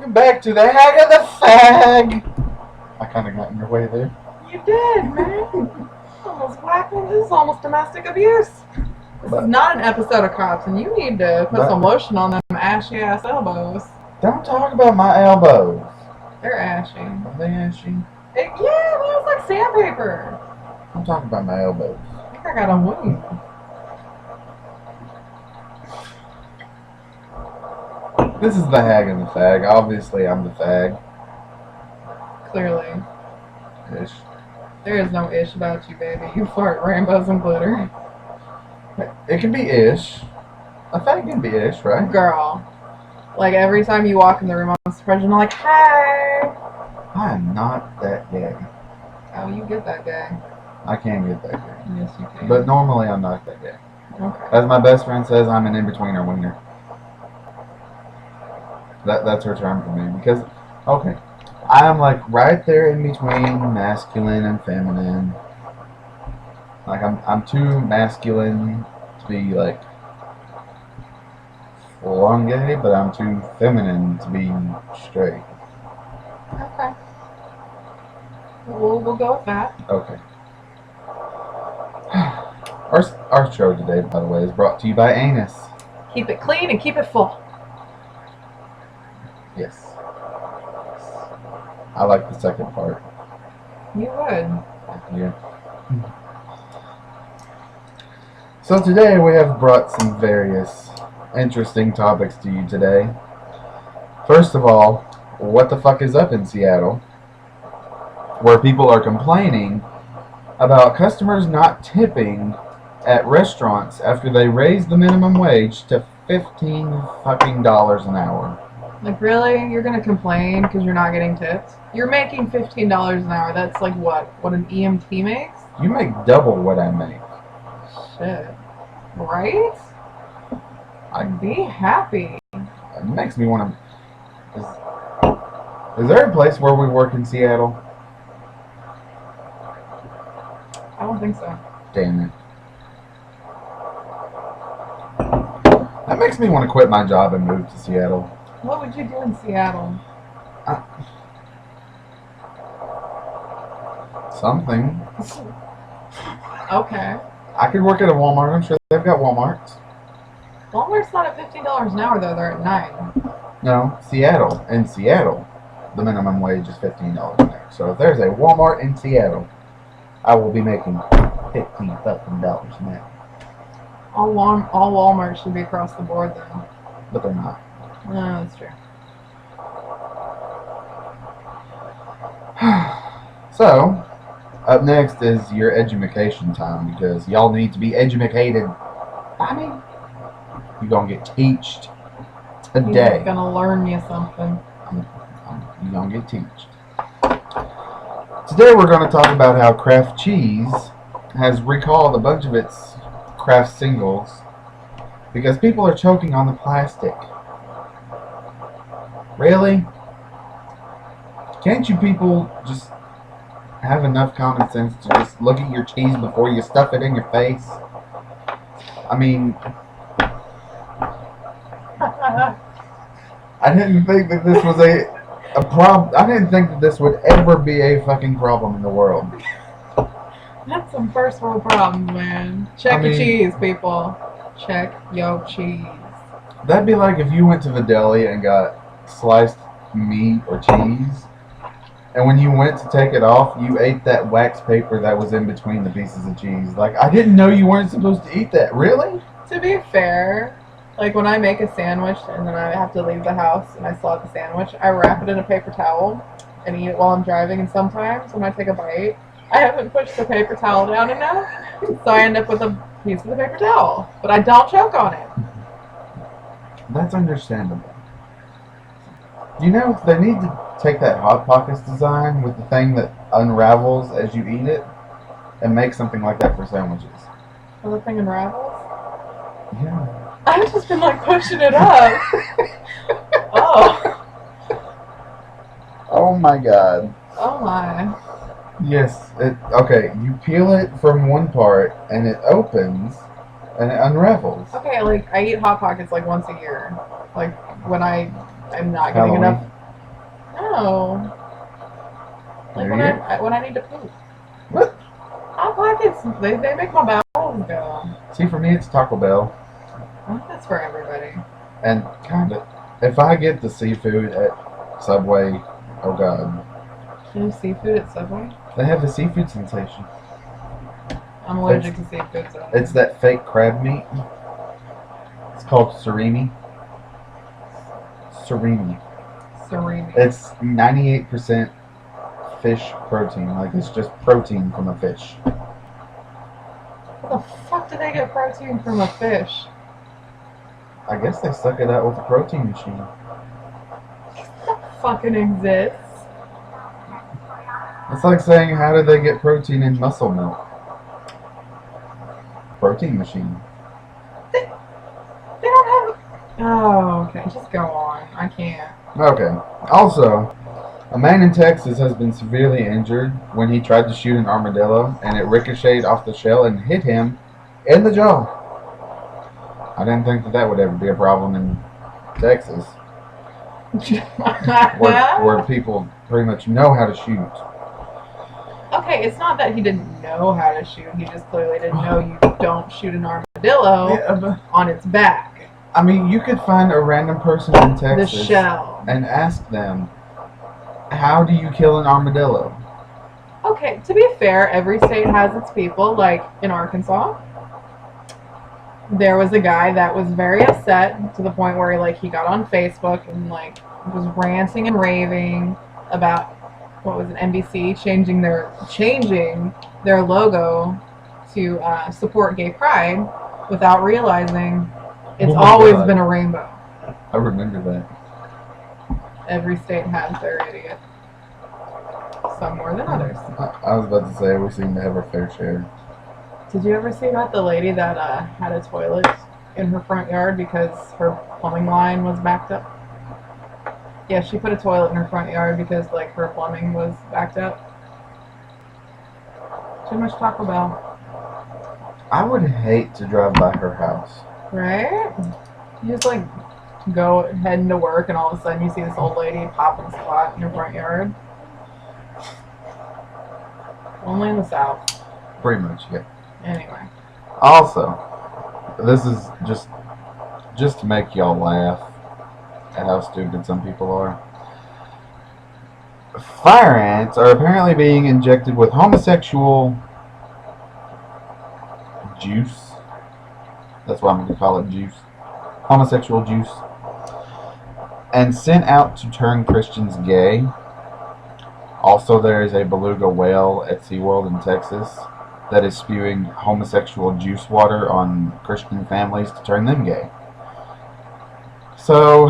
Welcome back to the Hag and The Fag. I kind of got in your way there. You did, man. Almost whacking. This is almost domestic abuse. This is not an episode of Cops, and you need to put some lotion on them ashy ass elbows. Don't talk about my elbows. They're ashy. Are they ashy? Yeah, they look like sandpaper. I'm talking about my elbows. I think I got a wound. This is the Hag and The Fag. Obviously, I'm the fag. Clearly. Ish. There is no ish about you, baby. You fart rainbows and glitter. It can be ish. A fag can be ish, right? Girl. Like every time you walk in the room, I'm surprised. I'm like, hey. I am not that gay. Oh, you get that gay. I can get that gay. Yes, you can. But normally, I'm not that gay. Okay. As my best friend says, I'm an in-betweener wiener. That's her term for me. Because, okay, I'm like right there in between masculine and feminine. Like I'm too masculine to be like full on gay, but I'm too feminine to be straight. Okay. We'll go with that. Okay. Our show today, by the way, is brought to you by Anus. Keep it clean and keep it full. Yes. I like the second part. You would. Yeah. So today we have brought some various interesting topics to you today. First of all, what the fuck is up in Seattle? Where people are complaining about customers not tipping at restaurants after they raise the minimum wage to $15 fucking an hour. Like, really? You're gonna complain because you're not getting tips? You're making $15 an hour. That's like what? What an EMT makes? You make double what I make. Shit. Right? I'd be happy. It makes me want to... Is there a place where we work in Seattle? I don't think so. Damn it. That makes me want to quit my job and move to Seattle. What would you do in Seattle? Something. Okay. I could work at a Walmart. I'm sure they've got Walmarts. Walmart's not at $15 an hour, though. They're at $9. No, Seattle. In Seattle, the minimum wage is $15 an hour. So if there's a Walmart in Seattle, I will be making $15 fucking an hour. All Walmarts should be across the board, though. But they're not. No, that's true. So, up next is your edumacation time, because y'all need to be educated. I mean, you're going to get teached today. You're gonna learn you something. You're going to get teached. Today we're going to talk about how Kraft Cheese has recalled a bunch of its Kraft singles because people are choking on the plastic. Really? Can't you people just have enough common sense to just look at your cheese before you stuff it in your face? I mean, I didn't think that this was a problem. I didn't think that this would ever be a fucking problem in the world. That's some first world problems, man. Check your cheese, people. Check your cheese. That'd be like if you went to the deli and got sliced meat or cheese, and when you went to take it off, you ate that wax paper that was in between the pieces of cheese. Like, I didn't know you weren't supposed to eat that. Really? To be fair, like when I make a sandwich and then I have to leave the house and I still have the sandwich, I wrap it in a paper towel and eat it while I'm driving, and sometimes when I take a bite, I haven't pushed the paper towel down enough, so I end up with a piece of the paper towel. But I don't choke on it. That's understandable. You know, they need to take that Hot Pockets design with the thing that unravels as you eat it and make something like that for sandwiches. So the thing unravels? Yeah. I've just been like pushing it up. Oh. Oh my god. Oh my. Yes. Okay, you peel it from one part and it opens and it unravels. Okay, like I eat Hot Pockets like once a year. Like when I'm not getting enough. No. Like when Weird. I need to poop. What? Hot Pockets, they make my bowels go. See, for me, it's Taco Bell. I think that's for everybody. And kind of, if I get the seafood at Subway, oh god. Can you seafood at Subway? They have the seafood sensation. I'm allergic to seafood, so. It's that fake crab meat. It's called surimi. Surimi. Serene. It's 98% fish protein. Like, it's just protein from a fish. What the fuck did they get protein from a fish? I guess they suck it out with a protein machine. That fucking exists. It's like saying, how did they get protein in muscle milk? Protein machine. They don't have. Oh, okay. Just go on. I can't. Okay. Also, a man in Texas has been severely injured when he tried to shoot an armadillo and it ricocheted off the shell and hit him in the jaw. I didn't think that would ever be a problem in Texas, where people pretty much know how to shoot. Okay, it's not that he didn't know how to shoot. He just clearly didn't know you don't shoot an armadillo on its back. I mean, you could find a random person in The Texas shell. and ask them, how do you kill an armadillo? Okay, to be fair, every state has its people. Like in Arkansas, there was a guy that was very upset to the point where he got on Facebook and was ranting and raving about what was it, NBC changing their logo to support gay pride without realizing it's Oh my always God. been a rainbow. I remember that. Every state has their idiot. Some more than others. I was about to say, we seem to have our fair share. Did you ever see about the lady that had a toilet in her front yard because her plumbing line was backed up? Yeah, she put a toilet in her front yard because her plumbing was backed up. Too much Taco Bell. I would hate to drive by her house. Right? You just go heading to work and all of a sudden you see this old lady pop and squat in your front yard. Only in the South. Pretty much, yeah. Anyway. Also, this is just to make y'all laugh at how stupid some people are. Fire ants are apparently being injected with homosexual juice. That's why I'm going to call it juice. Homosexual juice. And sent out to turn Christians gay. Also, there is a beluga whale at SeaWorld in Texas that is spewing homosexual juice water on Christian families to turn them gay. So,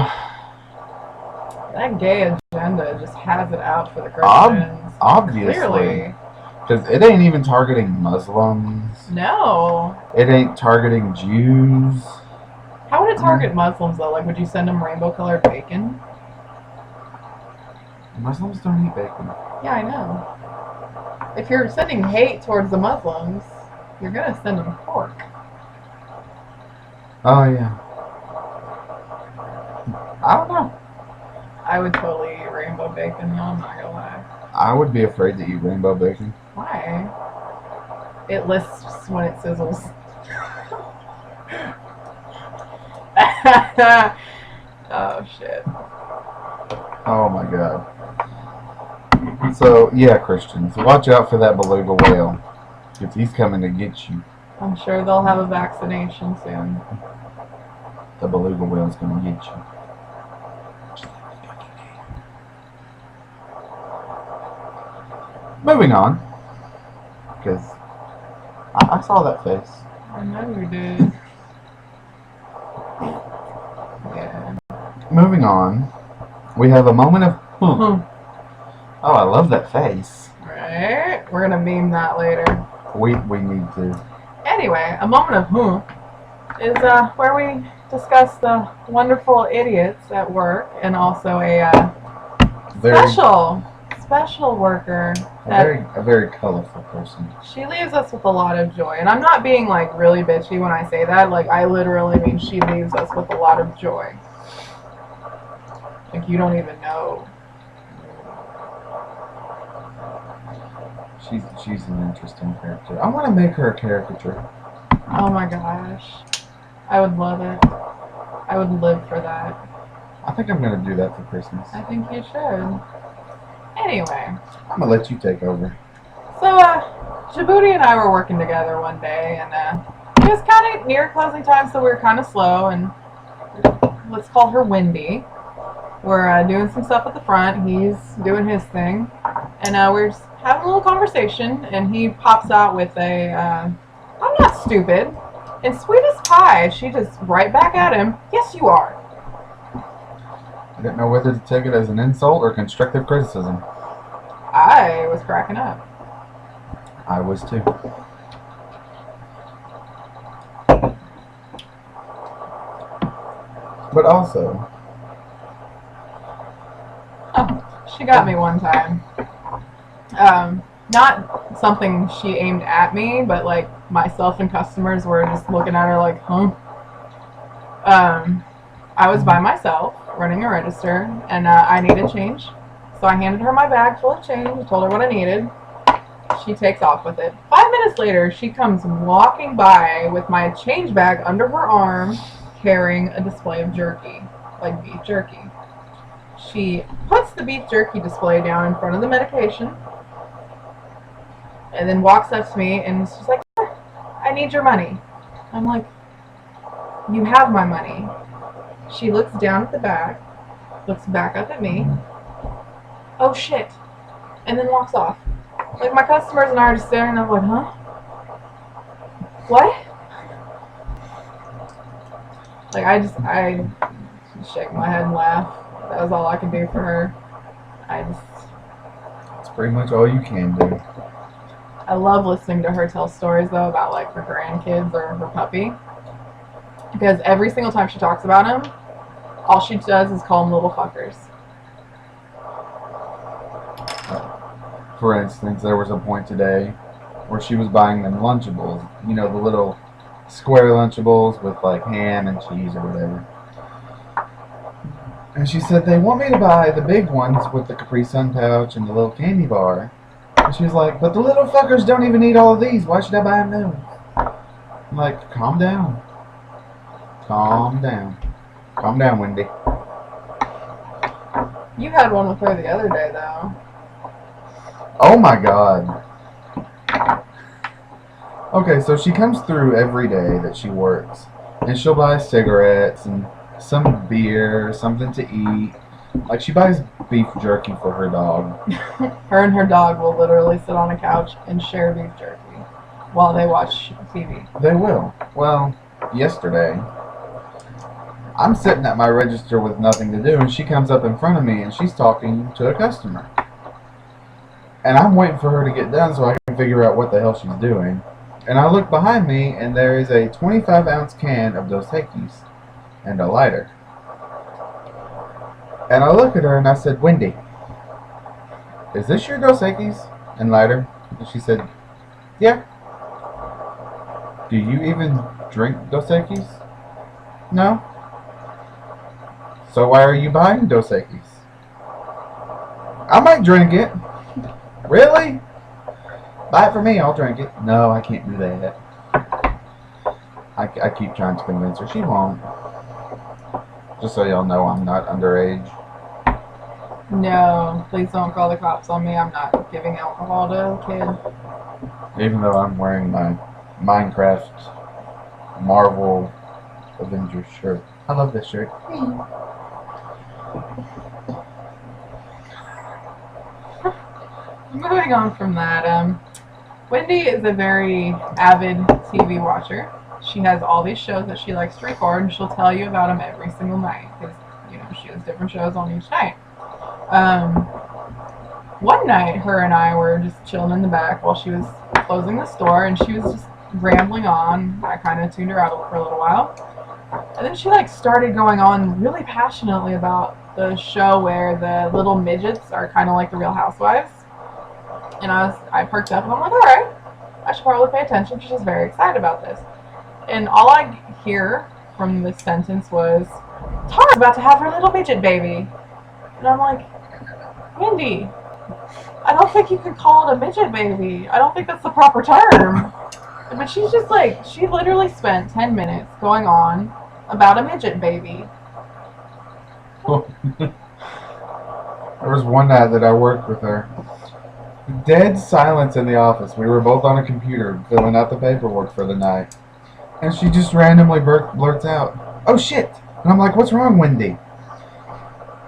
that gay agenda just has it out for the Christians. obviously. Clearly. Because it ain't even targeting Muslims. No. It ain't targeting Jews. How would it target Muslims though? Would you send them rainbow-colored bacon? Muslims don't eat bacon. Yeah, I know. If you're sending hate towards the Muslims, you're gonna send them pork. Oh, yeah. I don't know. I would totally eat rainbow bacon, though, I'm not gonna lie. I would be afraid to eat rainbow bacon. Why? It lisps when it sizzles. Oh, shit. Oh, my God. So, yeah, Christians, watch out for that beluga whale. Because he's coming to get you. I'm sure they'll have a vaccination soon. The beluga whale's going to get you. Moving on. Because I saw that face. I know you did. Yeah. Moving on. We have a moment of... Oh, I love that face. Right? We're gonna meme that later. We need to. Anyway, a moment of is where we discuss the wonderful idiots at work and also a special worker. A very colorful person. She leaves us with a lot of joy. And I'm not being really bitchy when I say that. I literally mean she leaves us with a lot of joy. You don't even know she's an interesting character. I want to make her a caricature. Oh my gosh. I would love it. I would live for that. I think I'm gonna do that for Christmas. I think you should. Anyway. I'm gonna let you take over. So, Djibouti and I were working together one day, and it was kind of near closing time, so we were kind of slow, and let's call her Wendy. We're doing some stuff at the front, he's doing his thing, and we're just having a little conversation, and he pops out with a, I'm not stupid, and sweet as pie, she just right back at him, yes you are. I didn't know whether to take it as an insult or constructive criticism. I was cracking up. I was too. But also, she got me one time. Not something she aimed at me, but like myself and customers were just looking at her like, huh? I was by myself running a register, and I needed change. So I handed her my bag full of change, told her what I needed. She takes off with it. 5 minutes later, she comes walking by with my change bag under her arm, carrying a display of jerky, like beef jerky. She puts the beef jerky display down in front of the medication, and then walks up to me and she's like, I need your money. I'm like, you have my money. She looks down at the bag, looks back up at me, oh shit, and then walks off. Like, my customers and I are just staring, and I'm like, huh? What? Like, I shake my head and laugh. That was all I could do for her. it's pretty much all you can do. I love listening to her tell stories, though, about, like, her grandkids or her puppy. Because every single time she talks about him, all she does is call them little fuckers. For instance, there was a point today where she was buying them Lunchables. You know, the little square Lunchables with like ham and cheese or whatever. And she said, they want me to buy the big ones with the Capri Sun pouch and the little candy bar. And she was like, but the little fuckers don't even eat all of these. Why should I buy them those? I'm like, calm down. Calm down. Calm down, Wendy. You had one with her the other day, though. Oh my god. Okay, so she comes through every day that she works, and she'll buy cigarettes and some beer, something to eat. Like, she buys beef jerky for her dog. Her and her dog will literally sit on a couch and share beef jerky while they watch TV. They will. Well, yesterday, I'm sitting at my register with nothing to do, and she comes up in front of me, and she's talking to a customer. And I'm waiting for her to get done so I can figure out what the hell she's doing. And I look behind me, and there is a 25-ounce can of Dos Equis and a lighter. And I look at her, and I said, Wendy, is this your Dos Equis and lighter? And she said, yeah. Do you even drink Dos Equis? No. So why are you buying Dos Equis? I might drink it. Really? Buy it for me, I'll drink it. No, I can't do that. I keep trying to convince her. She won't. Just so y'all know, I'm not underage. No, please don't call the cops on me. I'm not giving alcohol to a kid. Even though I'm wearing my Minecraft Marvel Avengers shirt. I love this shirt. Moving on from that, Wendy is a very avid TV watcher. She has all these shows that she likes to record, and she'll tell you about them every single night because, you know, she has different shows on each night. One night, her and I were just chilling in the back while she was closing the store, and she was just rambling on. I kind of tuned her out for a little while, and then she like started going on really passionately about the show where the little midgets are kind of like the Real Housewives. And I perked up, and I'm like, all right, I should probably pay attention. She's just very excited about this. And all I hear from this sentence was, Tara's about to have her little midget baby. And I'm like, Wendy, I don't think you can call it a midget baby. I don't think that's the proper term. But she's just like, she literally spent 10 minutes going on about a midget baby. There was one night that I worked with her. Dead silence in the office. We were both on a computer filling out the paperwork for the night. And she just randomly blurts out, "Oh shit!" And I'm like, "What's wrong, Wendy?"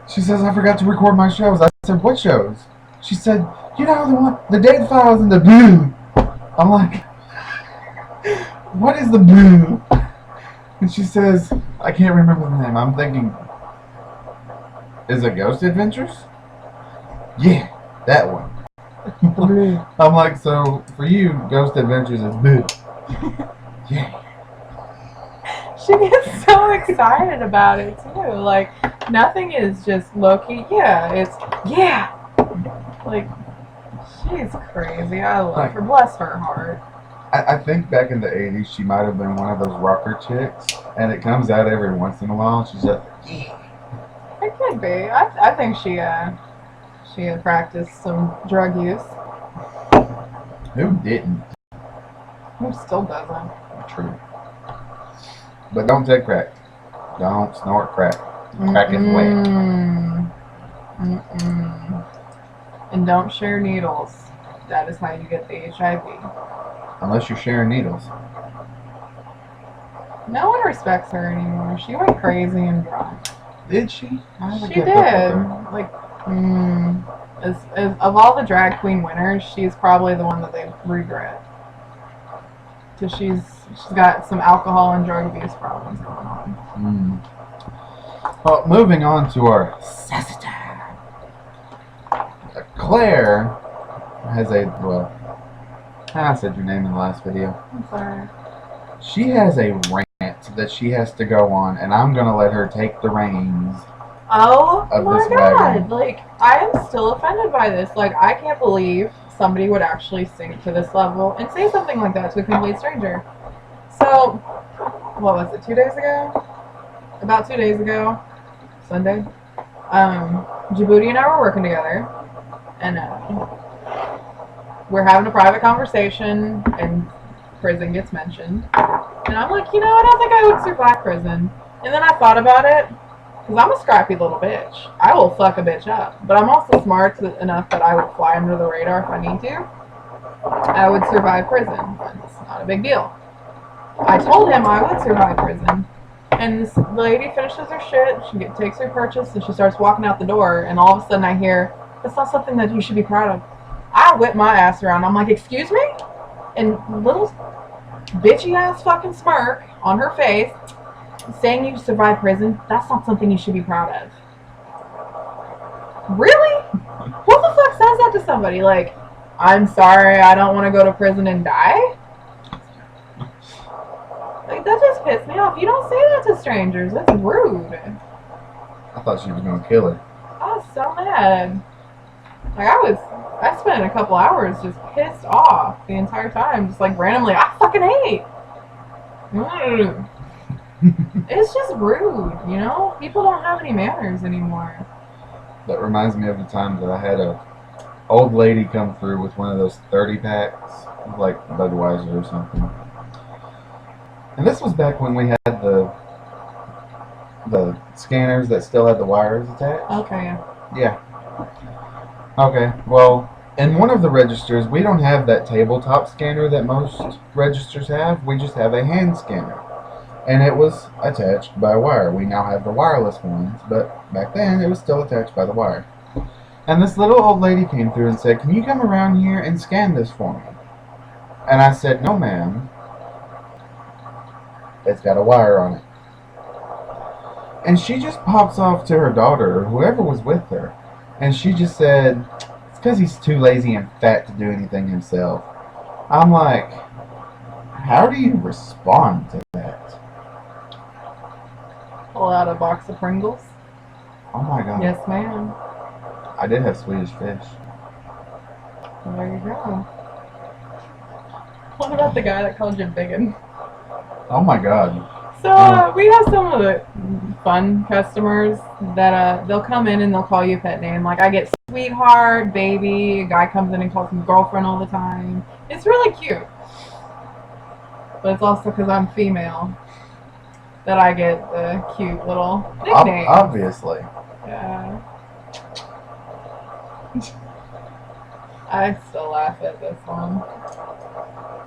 She says, "I forgot to record my shows." I said, "What shows?" She said, "You know, the one, the Dead Files and the Blue." I'm like, "What is the Blue?" And she says, "I can't remember the name." I'm thinking, is it Ghost Adventures? Yeah, that one. I'm like, so for you, Ghost Adventures is Blue. Yeah. She gets so excited about it too. Like, nothing is just low-key. Yeah, it's, yeah. Like, she's crazy. I love her. Bless her heart. I think back in the 80s, she might have been one of those rocker chicks, and it comes out every once in a while. She's like, yeah. It could be. I think she had practiced some drug use. Who didn't? Who still doesn't? True. But don't take crack. Don't snort crack. Crack is wet. And don't share needles. That is how you get the HIV. Unless you're sharing needles. No one respects her anymore. She went crazy and drunk. Did she? She did. Like, as of all the drag queen winners, she's probably the one that they regret. Because she's got some alcohol and drug abuse problems going on. Well, moving on to our sassy time. Claire has a, well, I said your name in the last video. I'm sorry. She has a rant that she has to go on, and I'm going to let her take the reins. Oh of my this god! wagon. Like, I am still offended by this. Like, I can't believe somebody would actually sink to this level and say something like that to a complete stranger. So, what was it, 2 days ago? About 2 days ago, Sunday, Djibouti and I were working together, and we're having a private conversation, and prison gets mentioned. And I'm like, I don't think I would survive prison. And then I thought about it, because I'm a scrappy little bitch. I will fuck a bitch up. But I'm also smart enough that I would fly under the radar if I need to. I would survive prison. It's not a big deal. I told him I would survive prison. And this lady finishes her shit, she takes her purchase, and she starts walking out the door, and all of a sudden I hear, "That's not something that you should be proud of." I whip my ass around. I'm like, "Excuse me?" And little bitchy ass fucking smirk on her face, saying you survived prison, that's not something you should be proud of. Really? Who the fuck says that to somebody? Like, "I'm sorry, I don't want to go to prison and die"? Like, that just pissed me off. You don't say that to strangers. That's rude. I thought she was going to kill her. I was so mad. Like, I spent a couple hours just pissed off the entire time. Just like randomly, I fucking hate. It's just rude, People don't have any manners anymore. That reminds me of the time that I had a old lady come through with one of those 30 packs, like Budweiser or something. And this was back when we had the scanners that still had the wires attached. Okay. Yeah. Okay, well, in one of the registers, we don't have that tabletop scanner that most registers have. We just have a hand scanner. And it was attached by a wire. We now have the wireless ones, but back then it was still attached by the wire. And this little old lady came through and said, "Can you come around here and scan this for me?" And I said, "No, ma'am. It's got a wire on it." And she just pops off to her daughter, or whoever was with her, and she just said, "It's because he's too lazy and fat to do anything himself." I'm like, how do you respond to that? Pull out a box of Pringles. Oh my god. Yes, ma'am. I did have Swedish fish. Well, there you go. What about the guy that called you biggin? Oh my god. So we have some of the fun customers that they'll come in and they'll call you a pet name. Like I get sweetheart, baby. A guy comes in and calls me girlfriend all the time. It's really cute, but it's also because I'm female that I get the cute little nickname. Obviously. Yeah. I still laugh at this one.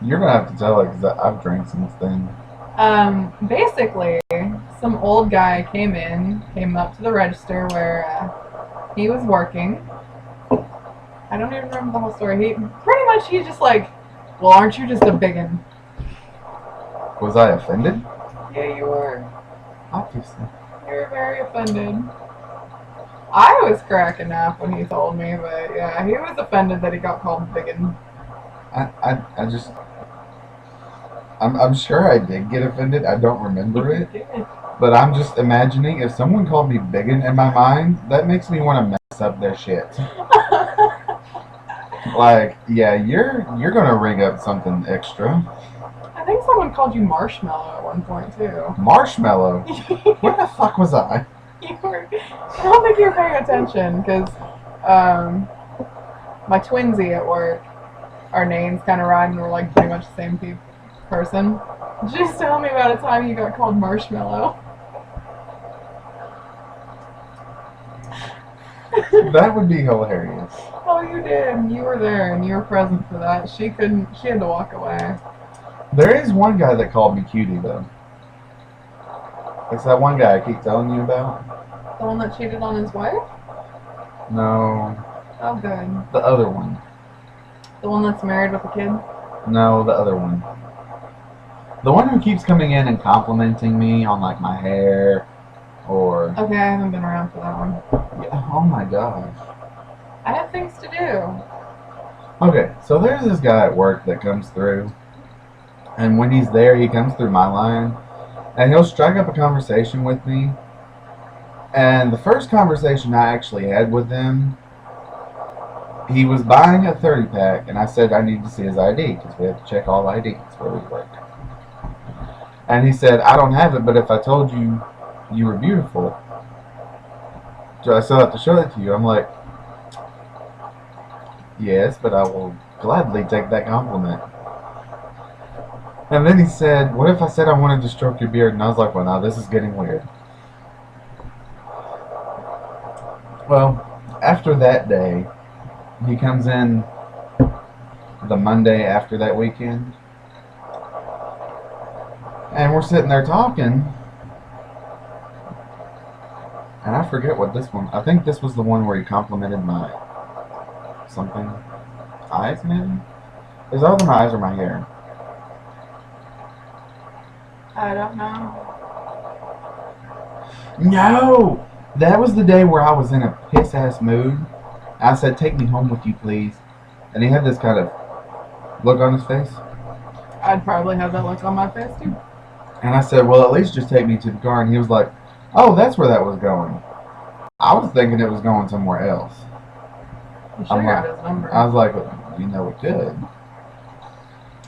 You're gonna have to tell it because I've drank since then. Basically, some old guy came up to the register where he was working. I don't even remember the whole story. He's just like, well, aren't you just a biggin? Was I offended? Yeah, you were. Obviously. You were very offended. I was cracking up when he told me, but yeah, he was offended that he got called biggin. I'm sure I did get offended. I don't remember it. Did. But I'm just imagining if someone called me biggin in my mind, that makes me want to mess up their shit. Like, yeah, you're gonna ring up something extra. I think someone called you marshmallow at one point too. Marshmallow? Where the fuck was I? I don't think you were paying attention because my twinsy at work, our names kind of rhyme and we're like pretty much the same person. Just tell me about a time you got called marshmallow. That would be hilarious. Oh, you did. You were there and you were present for that. She had to walk away. There is one guy that called me cutie though. It's that one guy I keep telling you about. The one that cheated on his wife? No. Oh, good. The other one. The one that's married with a kid? No, the other one. The one who keeps coming in and complimenting me on like my hair or... Okay, I haven't been around for that one. Yeah, oh my gosh. I have things to do. Okay, so there's this guy at work that comes through. And when he's there, he comes through my line. And he'll strike up a conversation with me. And the first conversation I actually had with him, he was buying a 30-pack, and I said I need to see his ID, because we have to check all IDs where we work. And he said, I don't have it, but if I told you you were beautiful, do I still have to show it to you? I'm like, yes, but I will gladly take that compliment. And then he said, what if I said I wanted to stroke your beard? And I was like, well, now this is getting weird. Well, after that day, he comes in the Monday after that weekend. And we're sitting there talking. And I forget what this one... I think this was the one where he complimented my... something... eyes, maybe? Is that either my eyes or my hair? I don't know. No! That was the day where I was in a piss-ass mood. I said, take me home with you, please. And he had this kind of look on his face. I'd probably have that look on my face, too. And I said, well, at least just take me to the car. And he was like, oh, that's where that was going. I was thinking it was going somewhere else. You sure got his number. I was like, well, you know it could.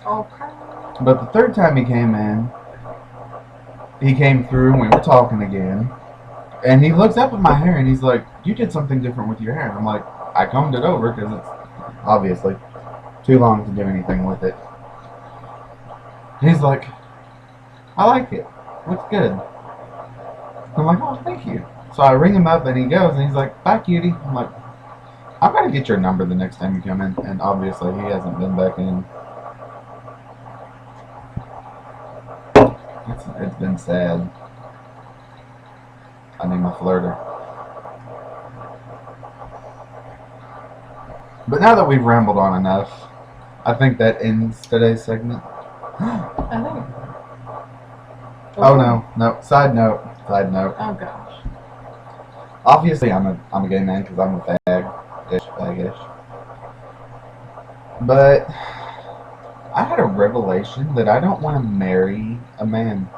Okay. But the third time he came in, he came through and we were talking again. And he looks up at my hair and he's like, you did something different with your hair. And I'm like, I combed it over because it's obviously too long to do anything with it. He's like, I like it. Looks good. I'm like, oh, thank you. So I ring him up and he goes and he's like, bye, cutie. I'm like, I'm going to get your number the next time you come in. And obviously he hasn't been back in. It's been sad. I need my flirter. But now that we've rambled on enough, I think that ends today's segment. I think. Oh no. Side note. Oh gosh. Obviously, I'm a gay man because I'm a fag-ish. But I had a revelation that I don't want to marry a man.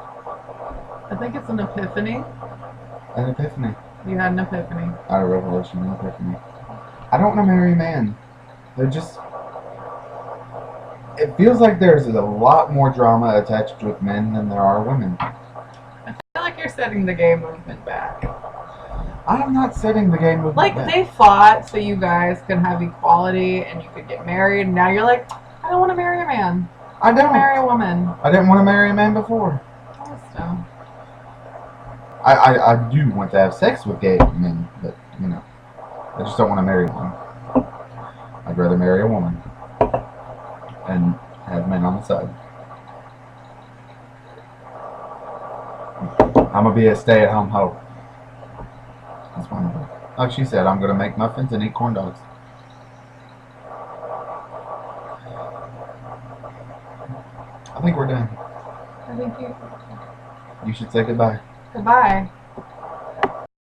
I think it's an epiphany. An epiphany. You had an epiphany. Not a revelation, an epiphany. I don't want to marry a man. They're just... It feels like there's a lot more drama attached with men than there are women. setting the gay movement back. I'm not setting the gay movement Like, back. they fought so you guys could have equality and you could get married. And now you're like, I don't want to marry a man. I I want to marry don't. a woman. I didn't want to marry a man before. So, I do want to have sex with gay men, but, you know, I just don't want to marry one. I'd rather marry a woman and have men on the side. I'm going to be a stay-at-home hoe. That's what I'm doing. Like she said, I'm going to make muffins and eat corn dogs. I think we're done. I think You should say goodbye. goodbye.